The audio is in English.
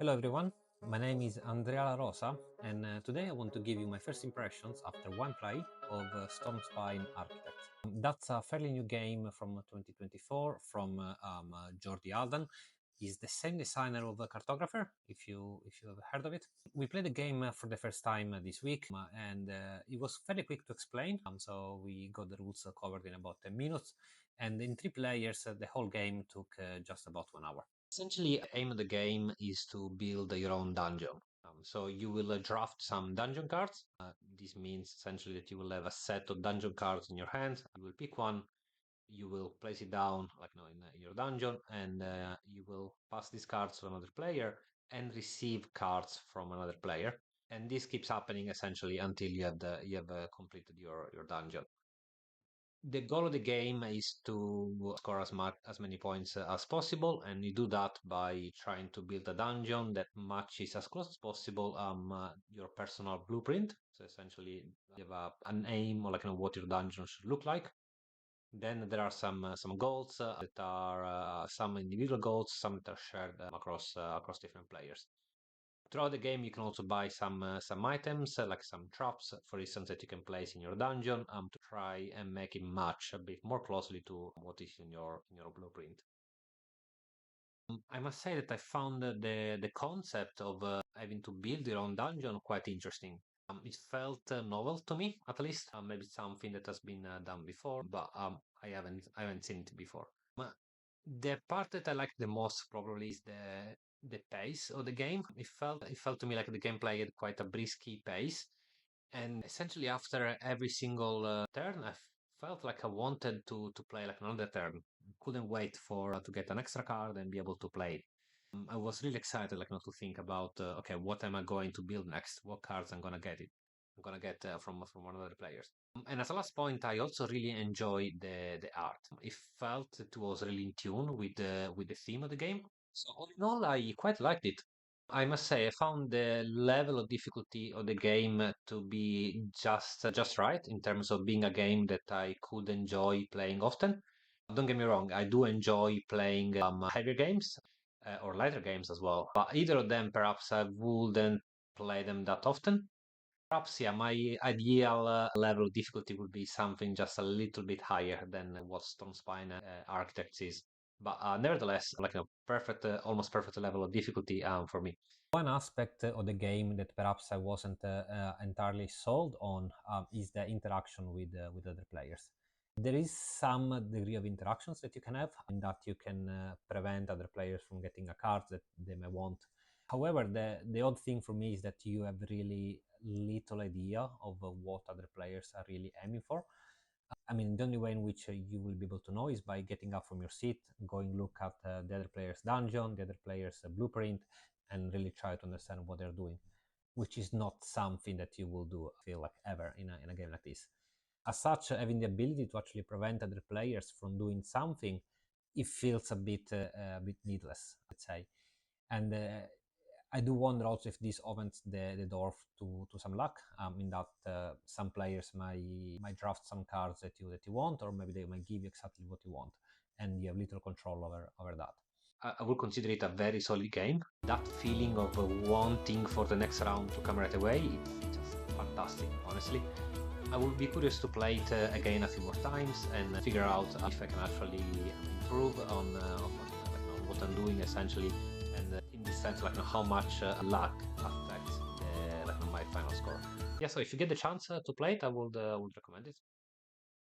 Hello everyone, my name is Andrea La Rosa and today I want to give you my first impressions after one play of Stonespine Architects. That's a fairly new game from 2024 from Jordi Alden. He's the same designer of Cartographer, if you have heard of it. We played the game for the first time this week and it was fairly quick to explain, so we got the rules covered in about 10 minutes, and in 3 players the whole game took just about 1 hour. Essentially, the aim of the game is to build your own dungeon. So you will draft some dungeon cards. This means essentially that you will have a set of dungeon cards in your hand. You will pick one, you will place it down in your dungeon, and you will pass these cards to another player and receive cards from another player. And this keeps happening essentially until you have completed your dungeon. The goal of the game is to score as many points as possible, and you do that by trying to build a dungeon that matches as close as possible your personal blueprint. So essentially, you have an aim or what your dungeon should look like. Then there are some goals that are some individual goals, some that are shared across different players. Throughout the game, you can also buy some items, like some traps, for instance, that you can place in your dungeon to try and make it match a bit more closely to what is in your blueprint. I must say that I found the concept of having to build your own dungeon quite interesting. It felt novel to me, at least. Maybe something that has been done before, but I haven't seen it before. The part that I like the most probably is the pace of the game. It felt to me like the gameplay had quite a brisky pace, and essentially after every single turn, I felt like I wanted to play like another turn. Couldn't wait for to get an extra card and be able to play it. I was really excited, like not to think about okay, what am I going to build next? What cards I'm gonna get from one of the players. And as a last point, I also really enjoyed the art. It felt it was really in tune with the theme of the game. So all in all, I quite liked it. I must say, I found the level of difficulty of the game to be just right in terms of being a game that I could enjoy playing often. Don't get me wrong, I do enjoy playing heavier games or lighter games as well, but either of them perhaps I wouldn't play them that often. Perhaps, yeah, my ideal level of difficulty would be something just a little bit higher than what Stonespine Architects is. But nevertheless, like a perfect, almost perfect level of difficulty for me. One aspect of the game that perhaps I wasn't entirely sold on is the interaction with other players. There is some degree of interactions that you can have, in that you can prevent other players from getting a card that they may want. However, the odd thing for me is that you have really little idea of what other players are really aiming for. I mean, the only way in which you will be able to know is by getting up from your seat, going look at the other player's dungeon, the other player's blueprint, and really try to understand what they're doing, which is not something that you will do, I feel like, ever in a game like this. As such, having the ability to actually prevent other players from doing something, it feels a bit needless, let's say. And I do wonder also if this opens the door to some luck, in that some players might draft some cards that you want, or maybe they might give you exactly what you want, and you have little control over that. I would consider it a very solid game. That feeling of wanting for the next round to come right away, it's just fantastic, honestly. I will be curious to play it again a few more times and figure out if I can actually improve on what I'm doing essentially, and in this sense, how much luck affects my final score. Yeah, so if you get the chance to play it, I would recommend it.